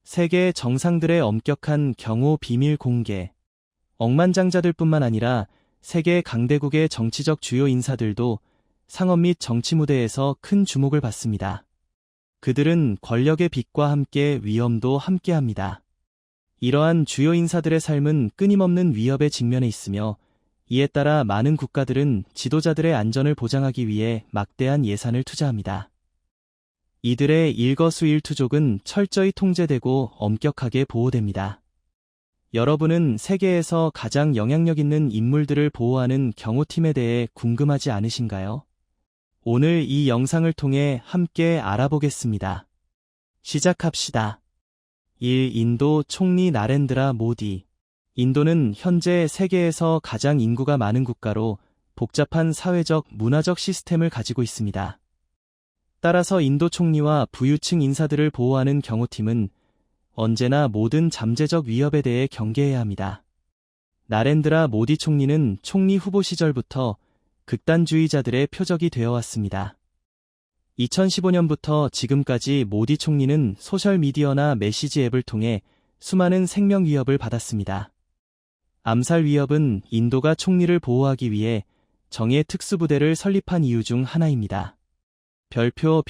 세계 정상들의 엄격한 경호 비밀 공개. 억만장자들뿐만 아니라 세계 강대국의 정치적 주요 인사들도 상업 및 정치 무대에서 큰 주목을 받습니다. 그들은 권력의 빛과 함께 위험도 함께합니다. 이러한 주요 인사들의 삶은 끊임없는 위협에 직면해 있으며 이에 따라 많은 국가들은 지도자들의 안전을 보장하기 위해 막대한 예산을 투자합니다. 이들의 일거수일투족은 철저히 통제되고 엄격하게 보호됩니다. 여러분은 세계에서 가장 영향력 있는 인물들을 보호하는 경호팀에 대해 궁금하지 않으신가요? 오늘 이 영상을 통해 함께 알아보겠습니다. 시작합시다. 1. 인도 총리 나렌드라 모디. 인도는 현재 세계에서 가장 인구가 많은 국가로 복잡한 사회적, 문화적 시스템을 가지고 있습니다. 따라서 인도 총리와 부유층 인사들을 보호하는 경호팀은 언제나 모든 잠재적 위협에 대해 경계해야 합니다. 나렌드라 모디 총리는 총리 후보 시절부터 극단주의자들의 표적이 되어왔습니다. 2015년부터 지금까지 모디 총리는 소셜미디어나 메시지 앱을 통해 수많은 생명 위협을 받았습니다. 암살 위협은 인도가 총리를 보호하기 위해 정예 특수부대를 설립한 이유 중 하나입니다. 별표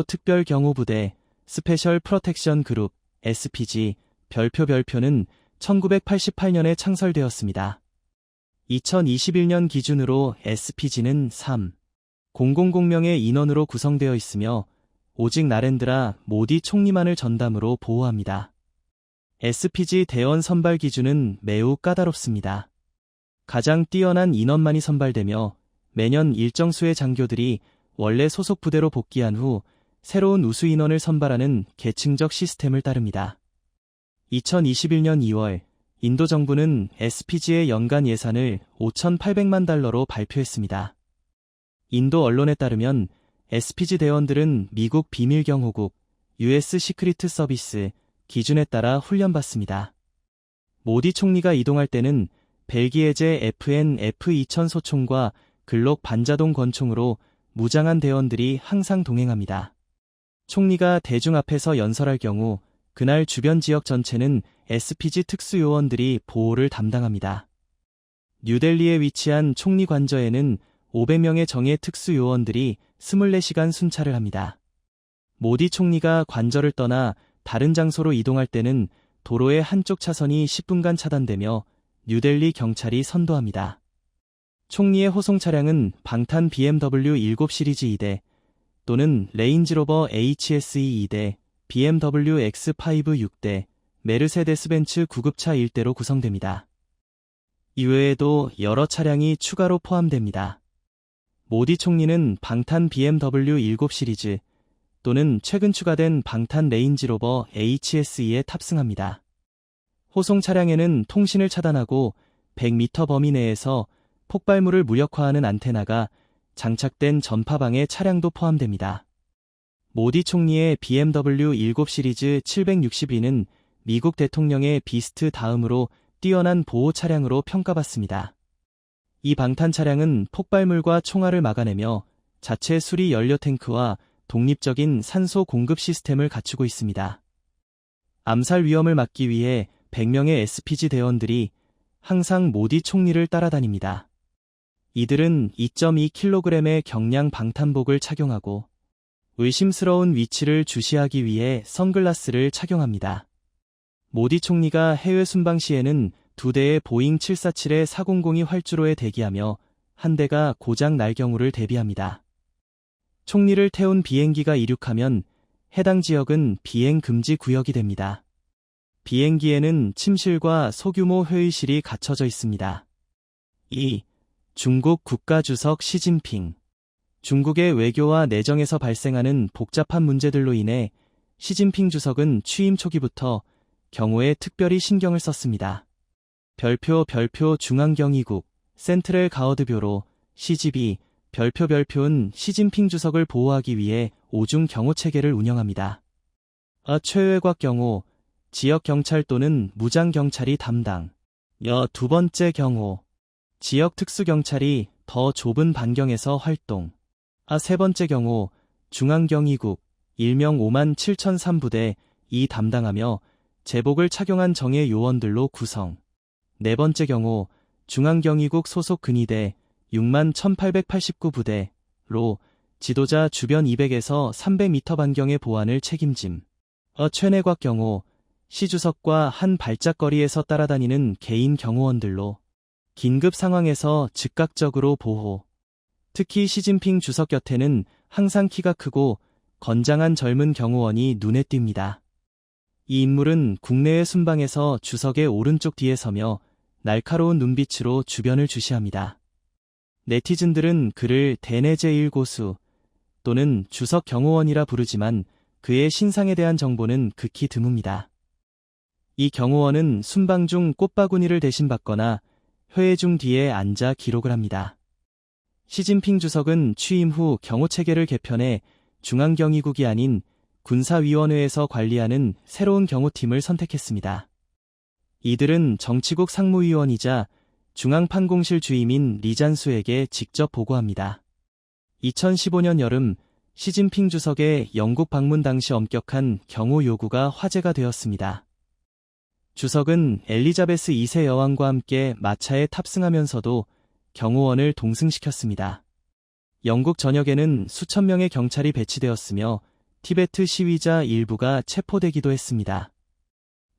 특별경호부대, 스페셜 프로텍션 그룹, SPG, 별표는 1988년에 창설되었습니다. 2021년 기준으로 SPG는 3,000명의 인원으로 구성되어 있으며 오직 나렌드라 모디 총리만을 전담으로 보호합니다. SPG 대원 선발 기준은 매우 까다롭습니다. 가장 뛰어난 인원만이 선발되며 매년 일정 수의 장교들이 원래 소속 부대로 복귀한 후 새로운 우수 인원을 선발하는 계층적 시스템을 따릅니다. 2021년 2월 인도 정부는 SPG의 연간 예산을 5,800만 달러로 발표했습니다. 인도 언론에 따르면 SPG 대원들은 미국 비밀경호국 US 시크리트 서비스 기준에 따라 훈련받습니다. 모디 총리가 이동할 때는 벨기에제 FN F2000 소총과 글록 반자동 권총으로 무장한 대원들이 항상 동행합니다. 총리가 대중 앞에서 연설할 경우 그날 주변 지역 전체는 SPG 특수요원들이 보호를 담당합니다. 뉴델리에 위치한 총리 관저에는 500명의 정예 특수요원들이 24시간 순찰을 합니다. 모디 총리가 관저를 떠나 다른 장소로 이동할 때는 도로의 한쪽 차선이 10분간 차단되며 뉴델리 경찰이 선도합니다. 총리의 호송 차량은 방탄 BMW 7 시리즈 2대 또는 레인지로버 HSE 2대, BMW X5 6대, 메르세데스 벤츠 구급차 1대로 구성됩니다. 이외에도 여러 차량이 추가로 포함됩니다. 모디 총리는 방탄 BMW 7 시리즈 또는 최근 추가된 방탄 레인지로버 HSE에 탑승합니다. 호송 차량에는 통신을 차단하고 100m 범위 내에서 폭발물을 무력화하는 안테나가 장착된 전파방해 차량도 포함됩니다. 모디 총리의 BMW 7 시리즈 762는 미국 대통령의 비스트 다음으로 뛰어난 보호 차량으로 평가받습니다. 이 방탄 차량은 폭발물과 총알을 막아내며 자체 수리 연료 탱크와 독립적인 산소 공급 시스템을 갖추고 있습니다. 암살 위험을 막기 위해 100명의 SPG 대원들이 항상 모디 총리를 따라다닙니다. 이들은 2.2kg의 경량 방탄복을 착용하고 의심스러운 위치를 주시하기 위해 선글라스를 착용합니다. 모디 총리가 해외 순방 시에는 2대의 보잉 747의 400이 활주로에 대기하며 한 대가 고장 날 경우를 대비합니다. 총리를 태운 비행기가 이륙하면 해당 지역은 비행 금지 구역이 됩니다. 비행기에는 침실과 소규모 회의실이 갖춰져 있습니다. 2. 중국 국가주석 시진핑. 중국의 외교와 내정에서 발생하는 복잡한 문제들로 인해 시진핑 주석은 취임 초기부터 경호에 특별히 신경을 썼습니다. 별표 중앙경위국 센트럴 가워드 뷰로 CGB 별표는 시진핑 주석을 보호하기 위해 5중 경호 체계를 운영합니다. 최외곽 경호, 지역 경찰 또는 무장 경찰이 담당. 두 번째 경호, 지역 특수경찰이 더 좁은 반경에서 활동. 세 번째 경호, 중앙경위국 일명 57,003 부대 이 담당하며 제복을 착용한 정예 요원들로 구성. 네 번째 경호, 중앙경위국 소속 근위대 61,889부대로 지도자 주변 200에서 300m 반경의 보안을 책임짐. 최내곽 경호, 시 주석과 한 발짝거리에서 따라다니는 개인 경호원들로 긴급 상황에서 즉각적으로 보호. 특히 시진핑 주석 곁에는 항상 키가 크고 건장한 젊은 경호원이 눈에 띕니다. 이 인물은 국내의 순방에서 주석의 오른쪽 뒤에 서며 날카로운 눈빛으로 주변을 주시합니다. 네티즌들은 그를 대내 제1고수 또는 주석 경호원이라 부르지만 그의 신상에 대한 정보는 극히 드뭅니다. 이 경호원은 순방 중 꽃바구니를 대신 받거나 회의 중 뒤에 앉아 기록을 합니다. 시진핑 주석은 취임 후 경호체계를 개편해 중앙경위국이 아닌 군사위원회에서 관리하는 새로운 경호팀을 선택했습니다. 이들은 정치국 상무위원이자 중앙판공실 주임인 리잔수에게 직접 보고합니다. 2015년 여름 시진핑 주석의 영국 방문 당시 엄격한 경호 요구가 화제가 되었습니다. 주석은 엘리자베스 2세 여왕과 함께 마차에 탑승하면서도 경호원을 동승시켰습니다. 영국 전역에는 수천 명의 경찰이 배치되었으며 티베트 시위자 일부가 체포되기도 했습니다.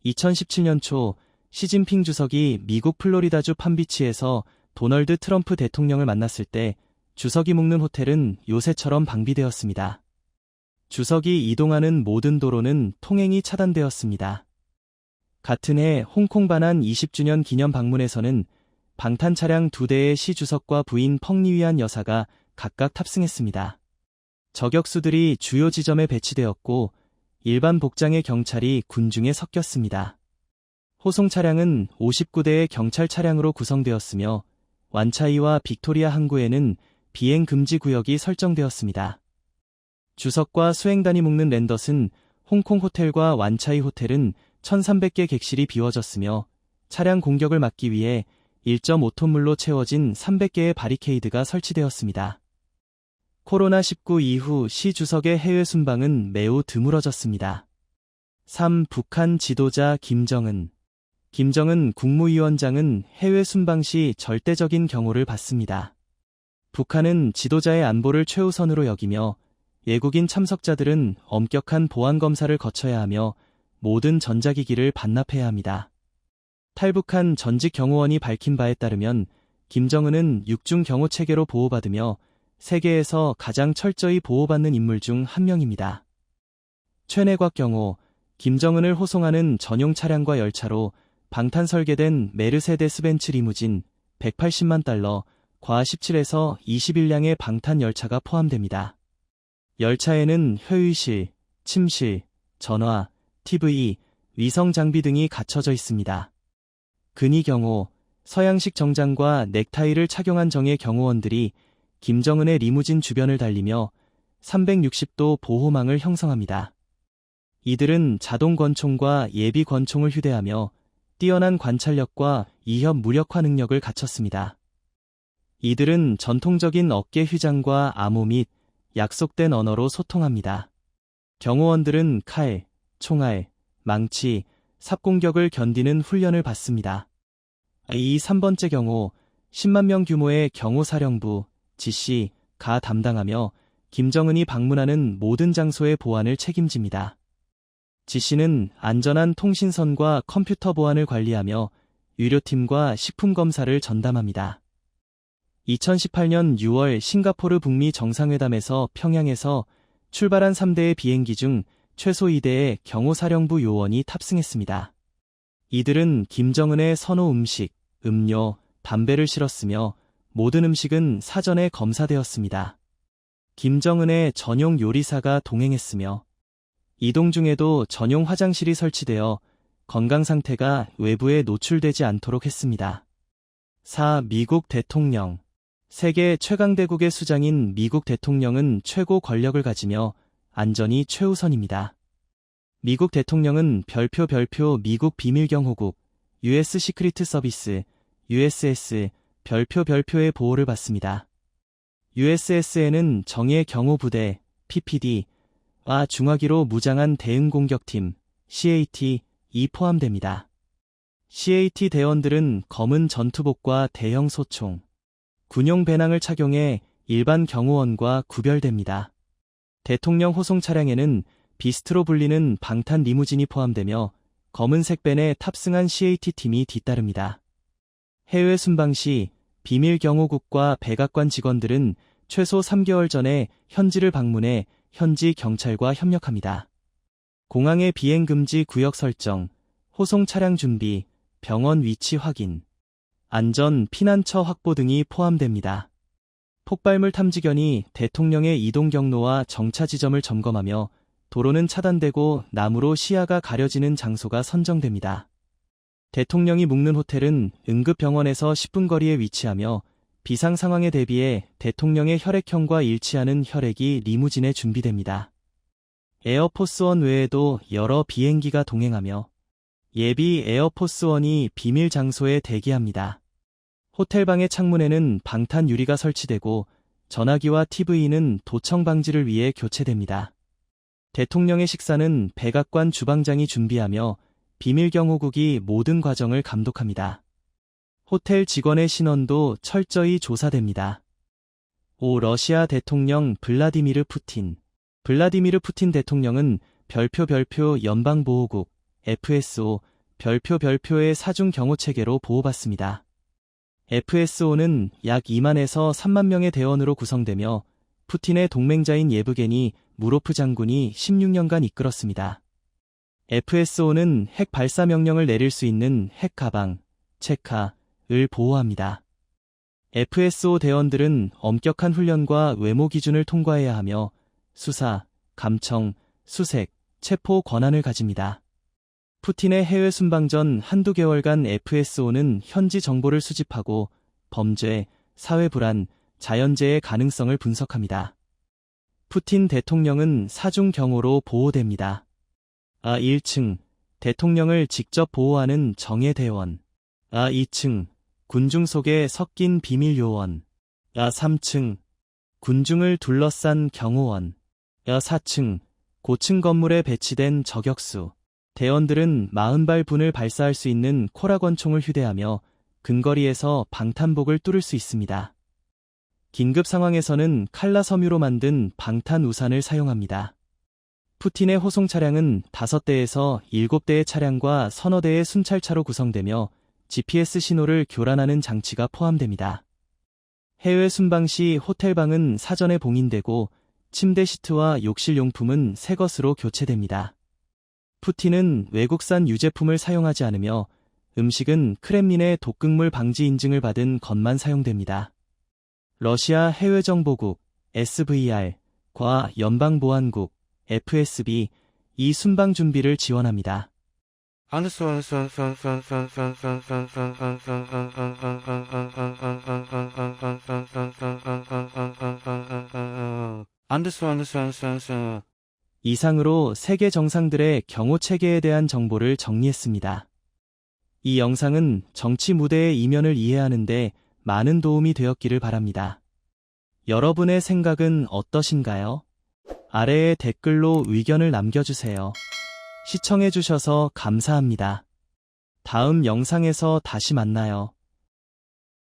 2017년 초 시진핑 주석이 미국 플로리다주 팜비치에서 도널드 트럼프 대통령을 만났을 때 주석이 묵는 호텔은 요새처럼 방비되었습니다. 주석이 이동하는 모든 도로는 통행이 차단되었습니다. 같은 해 홍콩 반환 20주년 기념 방문에서는 방탄 차량 2대의 시 주석과 부인 펑리위안 여사가 각각 탑승했습니다. 저격수들이 주요 지점에 배치되었고 일반 복장의 경찰이 군중에 섞였습니다. 호송 차량은 59대의 경찰 차량으로 구성되었으며 완차이와 빅토리아 항구에는 비행 금지 구역이 설정되었습니다. 주석과 수행단이 묵는 랜더슨 홍콩 호텔과 완차이 호텔은 1,300개 객실이 비워졌으며 차량 공격을 막기 위해 1.5톤물로 채워진 300개의 바리케이드가 설치되었습니다. 코로나19 이후 시 주석의 해외 순방은 매우 드물어졌습니다. 3. 북한 지도자 김정은. 김정은 국무위원장은 해외 순방 시 절대적인 경호를 받습니다. 북한은 지도자의 안보를 최우선으로 여기며 외국인 참석자들은 엄격한 보안 검사를 거쳐야 하며 모든 전자기기를 반납해야 합니다. 탈북한 전직 경호원이 밝힌 바에 따르면 김정은은 육중 경호 체계로 보호받으며 세계에서 가장 철저히 보호받는 인물 중 한 명입니다. 최내곽 경호, 김정은을 호송하는 전용 차량과 열차로 방탄 설계된 메르세데스 벤츠 리무진 180만 달러, 과 17에서 21량의 방탄 열차가 포함됩니다. 열차에는 회의실, 침실, 전화, TV, 위성 장비 등이 갖춰져 있습니다. 근위 경호, 서양식 정장과 넥타이를 착용한 정예 경호원들이 김정은의 리무진 주변을 달리며 360도 보호망을 형성합니다. 이들은 자동 권총과 예비 권총을 휴대하며 뛰어난 관찰력과 이협 무력화 능력을 갖췄습니다. 이들은 전통적인 어깨 휘장과 암호 및 약속된 언어로 소통합니다. 경호원들은 칼, 총알, 망치, 삽공격을 견디는 훈련을 받습니다. 이 3번째 경호, 10만 명 규모의 경호사령부, 지시,가 담당하며 김정은이 방문하는 모든 장소의 보안을 책임집니다. 지시는 안전한 통신선과 컴퓨터 보안을 관리하며 유료팀과 식품검사를 전담합니다. 2018년 6월 싱가포르 북미 정상회담에서 평양에서 출발한 3대의 비행기 중 최소 2대의 경호사령부 요원이 탑승했습니다. 이들은 김정은의 선호 음식, 음료, 담배를 실었으며 모든 음식은 사전에 검사되었습니다. 김정은의 전용 요리사가 동행했으며 이동 중에도 전용 화장실이 설치되어 건강 상태가 외부에 노출되지 않도록 했습니다. 4. 미국 대통령. 세계 최강대국의 수장인 미국 대통령은 최고 권력을 가지며 안전이 최우선입니다. 미국 대통령은 별표 미국 비밀경호국, US 시크리트 서비스, USS, 별표의 보호를 받습니다. USS에는 정예 경호부대, PPD와 중화기로 무장한 대응공격팀, CAT, 포함됩니다. CAT 대원들은 검은 전투복과 대형 소총, 군용 배낭을 착용해 일반 경호원과 구별됩니다. 대통령 호송 차량에는 비스트로 불리는 방탄 리무진이 포함되며 검은색 벤에 탑승한 CAT팀이 뒤따릅니다. 해외 순방 시 비밀 경호국과 백악관 직원들은 최소 3개월 전에 현지를 방문해 현지 경찰과 협력합니다. 공항의 비행 금지 구역 설정, 호송 차량 준비, 병원 위치 확인, 안전 피난처 확보 등이 포함됩니다. 폭발물 탐지견이 대통령의 이동 경로와 정차 지점을 점검하며 도로는 차단되고 나무로 시야가 가려지는 장소가 선정됩니다. 대통령이 묵는 호텔은 응급병원에서 10분 거리에 위치하며 비상 상황에 대비해 대통령의 혈액형과 일치하는 혈액이 리무진에 준비됩니다. 에어포스원 외에도 여러 비행기가 동행하며 예비 에어포스원이 비밀 장소에 대기합니다. 호텔방의 창문에는 방탄 유리가 설치되고 전화기와 TV는 도청 방지를 위해 교체됩니다. 대통령의 식사는 백악관 주방장이 준비하며 비밀 경호국이 모든 과정을 감독합니다. 호텔 직원의 신원도 철저히 조사됩니다. 5. 러시아 대통령 블라디미르 푸틴. 블라디미르 푸틴 대통령은 별표 연방보호국 FSO 별표의 사중 경호 체계로 보호받습니다. FSO는 약 2만에서 3만 명의 대원으로 구성되며 푸틴의 동맹자인 예브게니 무로프 장군이 16년간 이끌었습니다. FSO는 핵 발사 명령을 내릴 수 있는 핵 가방, 체카를 보호합니다. FSO 대원들은 엄격한 훈련과 외모 기준을 통과해야 하며 수사, 감청, 수색, 체포 권한을 가집니다. 푸틴의 해외 순방 전 한두 개월간 FSO는 현지 정보를 수집하고 범죄, 사회 불안, 자연재해 가능성을 분석합니다. 푸틴 대통령은 사중 경호로 보호됩니다. 1층, 대통령을 직접 보호하는 정예대원. 2층, 군중 속에 섞인 비밀요원. 3층, 군중을 둘러싼 경호원. 4층, 고층 건물에 배치된 저격수. 대원들은 40발 분을 발사할 수 있는 코라건총을 휴대하며 근거리에서 방탄복을 뚫을 수 있습니다. 긴급 상황에서는 칼라 섬유로 만든 방탄 우산을 사용합니다. 푸틴의 호송 차량은 5대에서 7대의 차량과 서너 대의 순찰차로 구성되며 GPS 신호를 교란하는 장치가 포함됩니다. 해외 순방 시 호텔방은 사전에 봉인되고 침대 시트와 욕실 용품은 새 것으로 교체됩니다. 푸틴은 외국산 유제품을 사용하지 않으며 음식은 크렘린의 독극물 방지 인증을 받은 것만 사용됩니다. 러시아 해외정보국 SVR과 연방보안국 FSB 이 순방 준비를 지원합니다. 이상으로 세계 정상들의 경호 체계에 대한 정보를 정리했습니다. 이 영상은 정치 무대의 이면을 이해하는 데 많은 도움이 되었기를 바랍니다. 여러분의 생각은 어떠신가요? 아래에 댓글로 의견을 남겨주세요. 시청해주셔서 감사합니다. 다음 영상에서 다시 만나요.